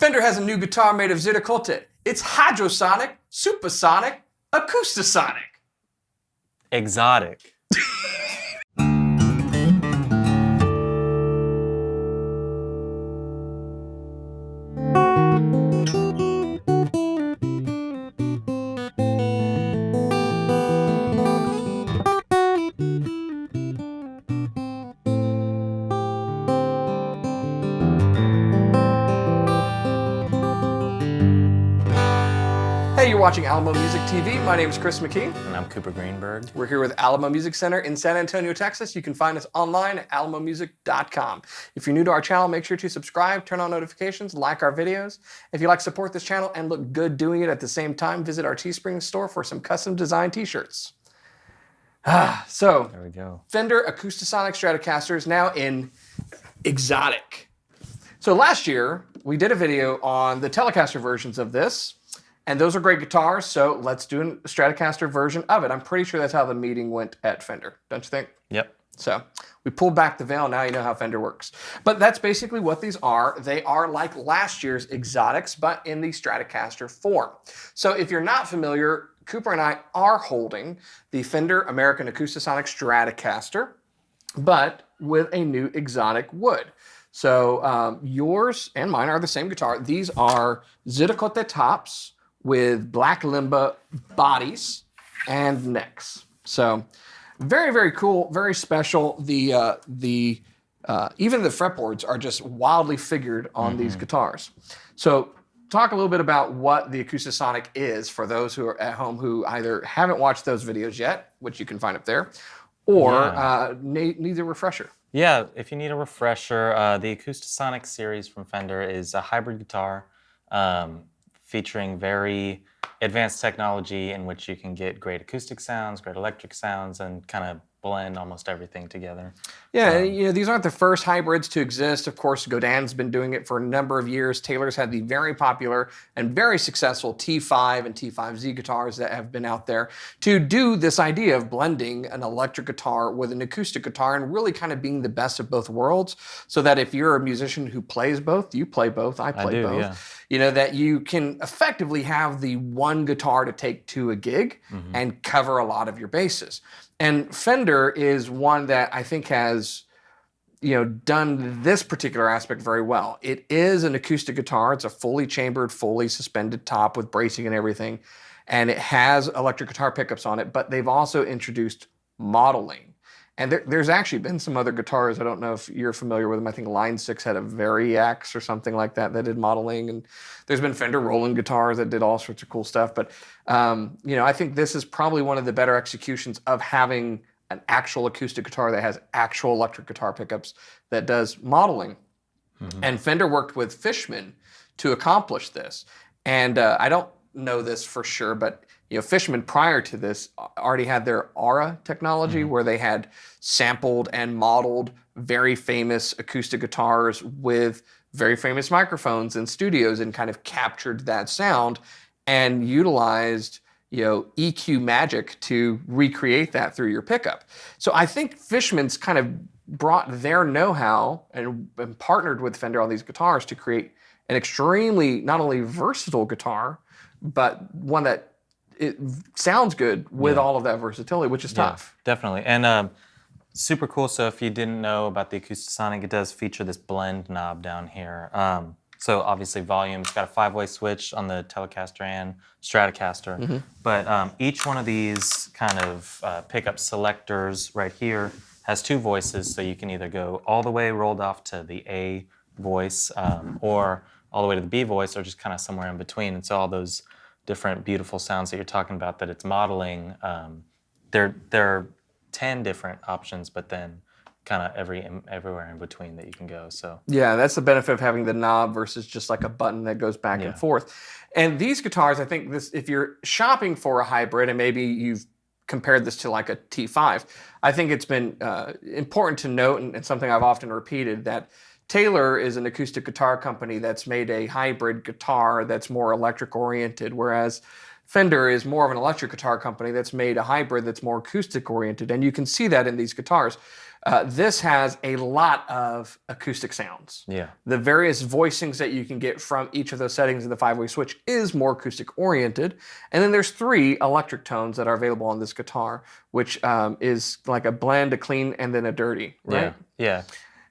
Fender has a new guitar made of Ziricote. It's hydrosonic, supersonic, acoustasonic. Exotic. Hey, you're watching Alamo Music TV. My name is Chris McKee. And I'm Cooper Greenberg. We're here with Alamo Music Center in San Antonio, Texas. You can find us online at alamomusic.com. If you're new to our channel, make sure to subscribe, turn on notifications, like our videos. If you'd like to support this channel and look good doing it at the same time, visit our Teespring store for some custom designed t-shirts. So, There we go. Fender Acoustasonic Stratocasters now in exotic. So last year, we did a video on the Telecaster versions of this. And those are great guitars, so let's do a Stratocaster version of it. I'm pretty sure that's how the meeting went at Fender, don't you think? Yep. So we pulled back the veil, now you know how Fender works. But that's basically what these are. They are like last year's exotics, but in the Stratocaster form. So if you're not familiar, Cooper and I are holding the Fender American Acoustasonic Stratocaster, but with a new exotic wood. So yours and mine are the same guitar. These are Ziricote tops with black limba bodies and necks. So very, very cool, very special. Even the fretboards are just wildly figured on these guitars. So talk a little bit about what the Acoustasonic is for those who are at home who either haven't watched those videos yet, which you can find up there, or need a refresher. Yeah, if you need a refresher, the Acoustasonic series from Fender is a hybrid guitar featuring very advanced technology in which you can get great acoustic sounds, great electric sounds, and kind of blend almost everything together. Yeah, you know, these aren't the first hybrids to exist. Of course, Godin's been doing it for a number of years. Taylor's had the very popular and very successful T5 and T5Z guitars that have been out there to do this idea of blending an electric guitar with an acoustic guitar and really kind of being the best of both worlds, so that if you're a musician who plays both, you play both, I play both. Yeah. You know, that you can effectively have the one guitar to take to a gig and cover a lot of your bases. And Fender is one that I think has, you know, done this particular aspect very well. It is an acoustic guitar. It's a fully chambered, fully suspended top with bracing and everything. And it has electric guitar pickups on it, but they've also introduced modeling. And there's actually been some other guitars. I don't know if you're familiar with them. I think Line 6 had a Variax or something like that that did modeling. And there's been Fender Roland guitars that did all sorts of cool stuff. But, you know, I think this is probably one of the better executions of having an actual acoustic guitar that has actual electric guitar pickups that does modeling. And Fender worked with Fishman to accomplish this. And I don't know this for sure, but you know, Fishman prior to this already had their Aura technology where they had sampled and modeled very famous acoustic guitars with very famous microphones in studios and kind of captured that sound and utilized, you know, EQ magic to recreate that through your pickup. So I think Fishman's kind of brought their know-how and partnered with Fender on these guitars to create an extremely not only versatile guitar, but one that it sounds good with all of that versatility, which is tough. Definitely. And super cool. So if you didn't know about the Acoustasonic, it does feature this blend knob down here. So obviously volume, it's got a 5-way switch on the Telecaster and Stratocaster. But each one of these kind of pickup selectors right here has 2 voices. So you can either go all the way rolled off to the A voice or all the way to the B voice, or just kind of somewhere in between. And so all those different beautiful sounds that you're talking about that it's modeling, there are 10 different options, but then kind of everywhere in between that you can go. So yeah, that's the benefit of having the knob versus just like a button that goes back and forth. And these guitars, I think this, if you're shopping for a hybrid and maybe you've compared this to like a T5, I think it's been important to note, and something I've often repeated, that Taylor is an acoustic guitar company that's made a hybrid guitar that's more electric oriented, whereas Fender is more of an electric guitar company that's made a hybrid that's more acoustic oriented, and you can see that in these guitars. This has a lot of acoustic sounds. Yeah. The various voicings that you can get from each of those settings in the 5-way switch is more acoustic oriented. And then there's 3 electric tones that are available on this guitar, which is like a blend, a clean, and then a dirty, right? Yeah.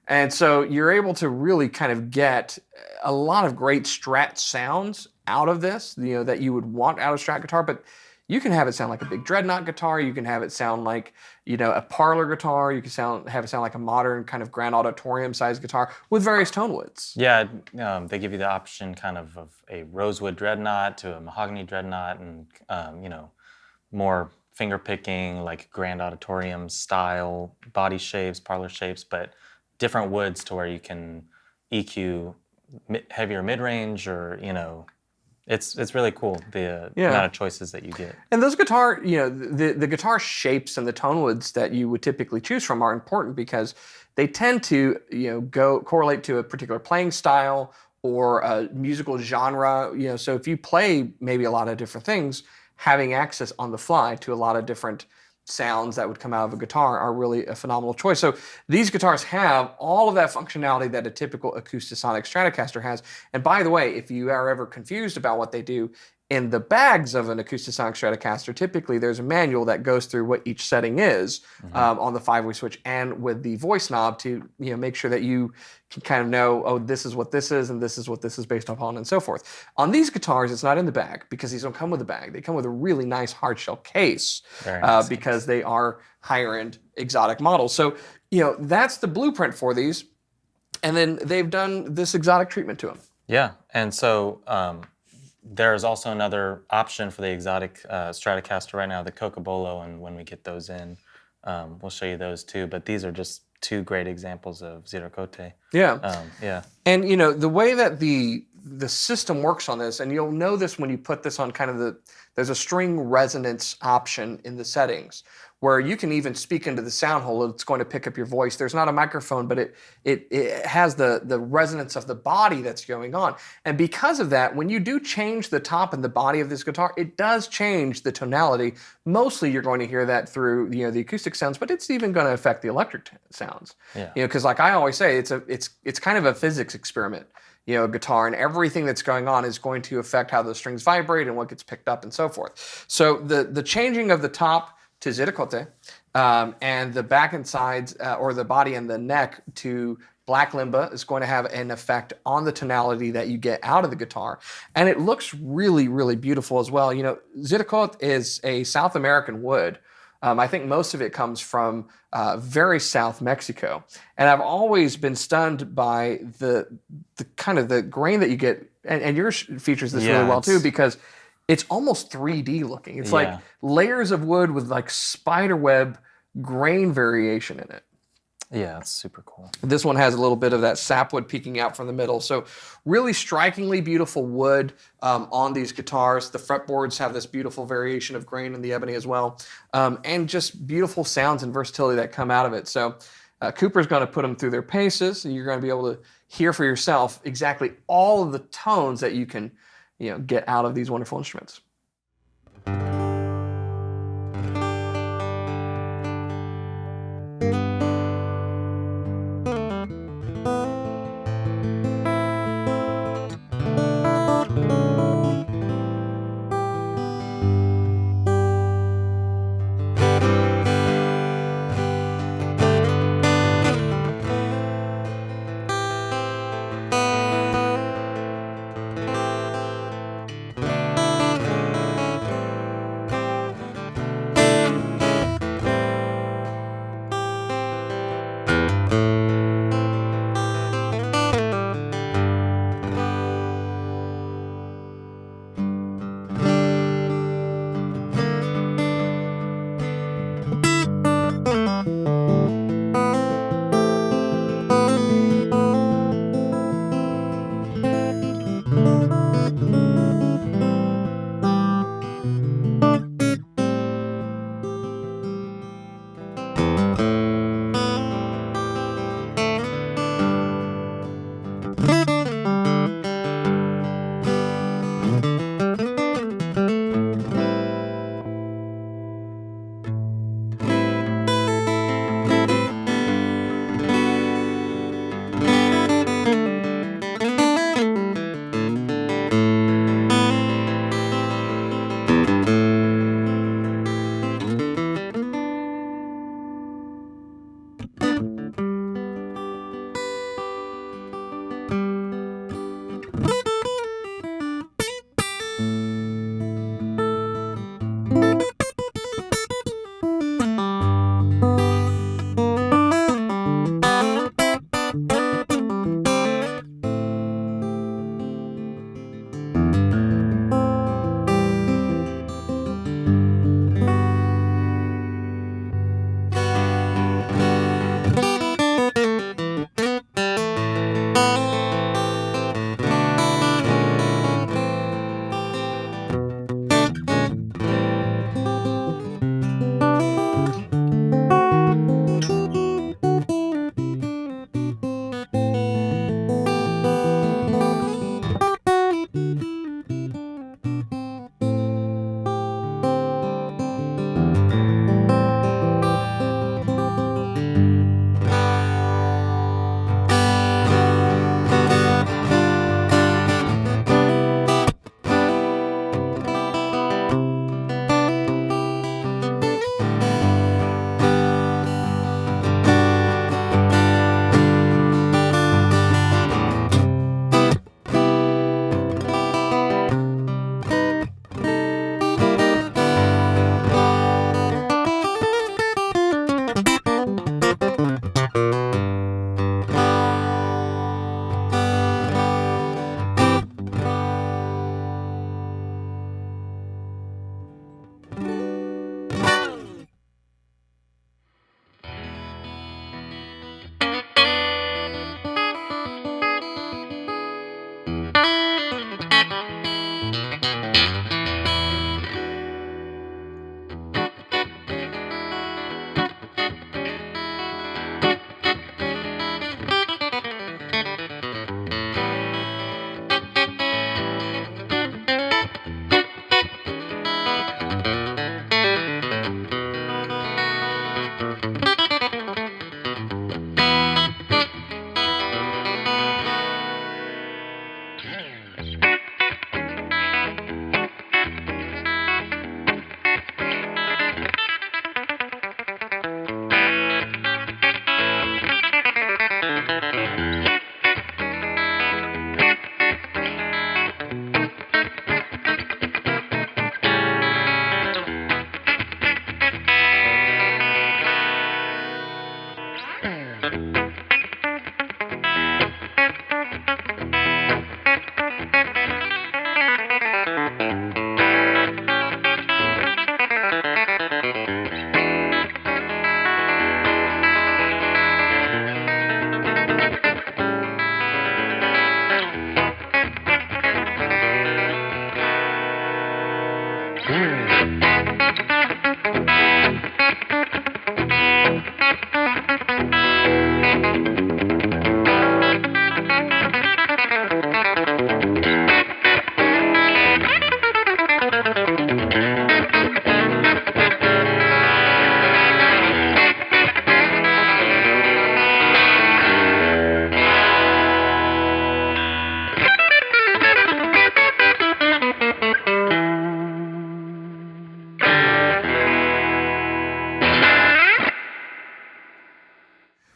And so you're able to really kind of get a lot of great Strat sounds out of this, that you would want out of Strat guitar, but you can have it sound like a big dreadnought guitar. You can have it sound like, a parlor guitar. You can have it sound like a modern kind of grand auditorium sized guitar with various tone widths. Yeah, they give you the option kind of a rosewood dreadnought to a mahogany dreadnought, and more finger picking, like grand auditorium style body shapes, parlor shapes, but different woods to where you can EQ heavier mid range, or It's really cool, the amount of choices that you get. And those guitar, the guitar shapes and the tone woods that you would typically choose from are important because they tend to, correlate to a particular playing style or a musical genre. So if you play maybe a lot of different things, having access on the fly to a lot of different sounds that would come out of a guitar are really a phenomenal choice. So these guitars have all of that functionality that a typical Acoustasonic Stratocaster has. And by the way, if you are ever confused about what they do, in the bags of an Acoustasonic Stratocaster, typically there's a manual that goes through what each setting is on the 5-way switch and with the voice knob to make sure that you can kind of know, oh, this is what this is and this is what this is based upon and so forth. On these guitars, it's not in the bag because these don't come with a bag. They come with a really nice hard shell case because they are higher end exotic models. So that's the blueprint for these, and then they've done this exotic treatment to them. Yeah, and so. There's also another option for the exotic Stratocaster right now, the Cocobolo, and when we get those in, we'll show you those too. But these are just 2 great examples of Ziricote. Yeah. And the way that the system works on this, and you'll know this when you put this on kind of there's a string resonance option in the settings where you can even speak into the sound hole. It's going to pick up your voice. There's not a microphone, but it has the resonance of the body that's going on. And because of that, when you do change the top and the body of this guitar, it does change the tonality. Mostly you're going to hear that through the acoustic sounds, but it's even going to affect the electric sounds. Because like I always say, it's kind of a physics experiment. A guitar, and everything that's going on is going to affect how the strings vibrate and what gets picked up and so forth. So the changing of the top to Ziricote and the back and sides or the body and the neck to black limba is going to have an effect on the tonality that you get out of the guitar. And it looks really, really beautiful as well. Ziricote is a South American wood. I think most of it comes from very South Mexico. And I've always been stunned by the kind of the grain that you get. And yours features this really well too, because it's almost 3D looking. It's like layers of wood with like spiderweb grain variation in it. Yeah, it's super cool. This one has a little bit of that sapwood peeking out from the middle. So really strikingly beautiful wood on these guitars. The fretboards have this beautiful variation of grain in the ebony as well. And just beautiful sounds and versatility that come out of it. So Cooper's going to put them through their paces, and you're going to be able to hear for yourself exactly all of the tones that you can get out of these wonderful instruments.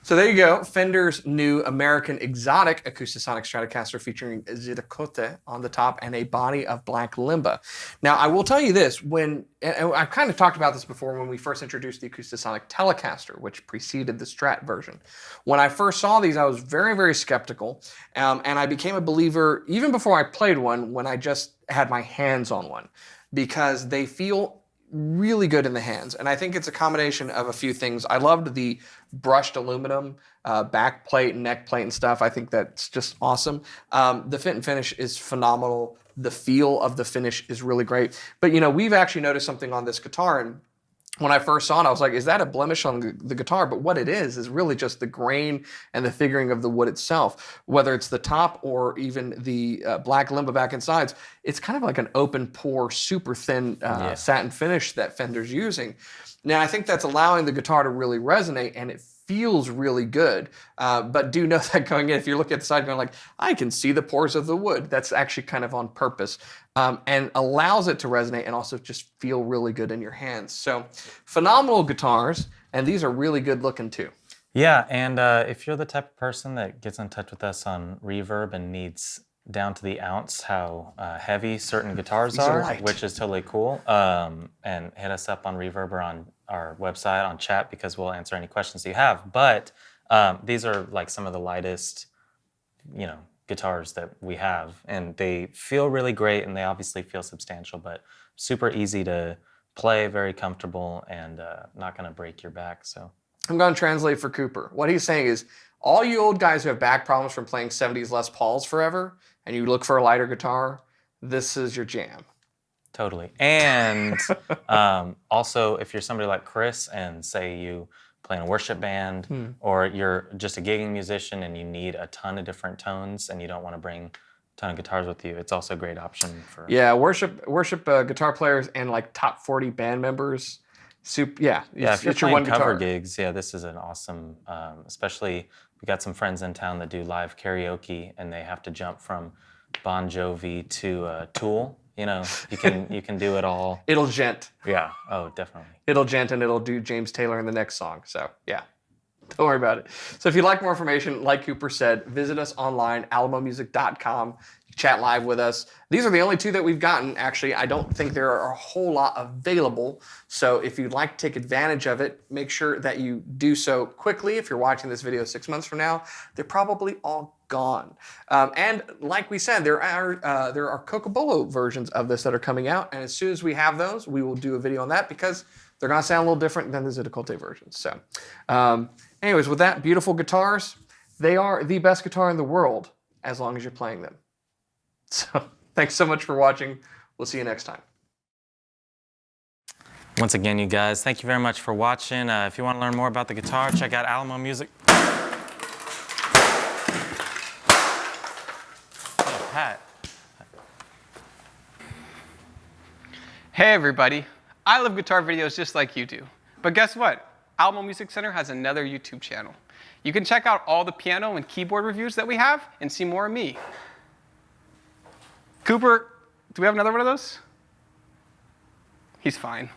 So there you go, Fender's new American exotic Acoustasonic Stratocaster featuring Ziricote on the top and a body of black limba. Now, I will tell you this, and I've kind of talked about this before when we first introduced the Acoustasonic Telecaster, which preceded the Strat version. When I first saw these, I was very, very skeptical, and I became a believer even before I played one when I just had my hands on one, because they feel really good in the hands. And I think it's a combination of a few things. I loved the brushed aluminum back plate and neck plate and stuff. I think that's just awesome. The fit and finish is phenomenal. The feel of the finish is really great. But you know, we've actually noticed something on this guitar, and when I first saw it, I was like, is that a blemish on the guitar? But what it is really just the grain and the figuring of the wood itself. Whether it's the top or even the black limba back and sides, it's kind of like an open pore, super thin satin finish that Fender's using. Now, I think that's allowing the guitar to really resonate, and it feels really good. But do know that going in, if you look at the side going like, I can see the pores of the wood, that's actually kind of on purpose, and allows it to resonate and also just feel really good in your hands. So phenomenal guitars, and these are really good looking too. Yeah, and if you're the type of person that gets in touch with us on Reverb and needs down to the ounce how heavy certain guitars are, which is totally cool, and hit us up on Reverb or on our website on chat, because we'll answer any questions you have. But these are like some of the lightest, you know, guitars that we have, and they feel really great, and they obviously feel substantial, but super easy to play, very comfortable, and not going to break your back. So I'm going to translate for Cooper. What he's saying is, all you old guys who have back problems from playing 70s Les Pauls forever, and you look for a lighter guitar, this is your jam. Totally. And also, if you're somebody like Chris and say you play in a worship band, or you're just a gigging musician and you need a ton of different tones and you don't want to bring a ton of guitars with you, it's also a great option for... Yeah, worship guitar players and like top 40 band members. If you're playing cover gigs, this is an awesome, especially we got some friends in town that do live karaoke, and they have to jump from Bon Jovi to Tool. You know, you can do it all. It'll gent. Yeah. Oh, definitely. It'll gent, and it'll do James Taylor in the next song. So yeah, don't worry about it. So if you'd like more information, like Cooper said, visit us online, alamomusic.com. Chat live with us. These are the only two that we've gotten. Actually, I don't think there are a whole lot available. So if you'd like to take advantage of it, make sure that you do so quickly. If you're watching this video 6 months from now, they're probably all gone. And like we said, there are Cocobolo versions of this that are coming out. And as soon as we have those, we will do a video on that, because they're going to sound a little different than the Ziricote versions. So anyways, with that, beautiful guitars. They are the best guitar in the world as long as you're playing them. So thanks so much for watching. We'll see you next time. Once again, you guys, thank you very much for watching. If you want to learn more about the guitar, check out Alamo Music. Oh, Pat. Hey everybody, I love guitar videos just like you do. But guess what? Alamo Music Center has another YouTube channel. You can check out all the piano and keyboard reviews that we have and see more of me. Cooper, do we have another one of those? He's fine.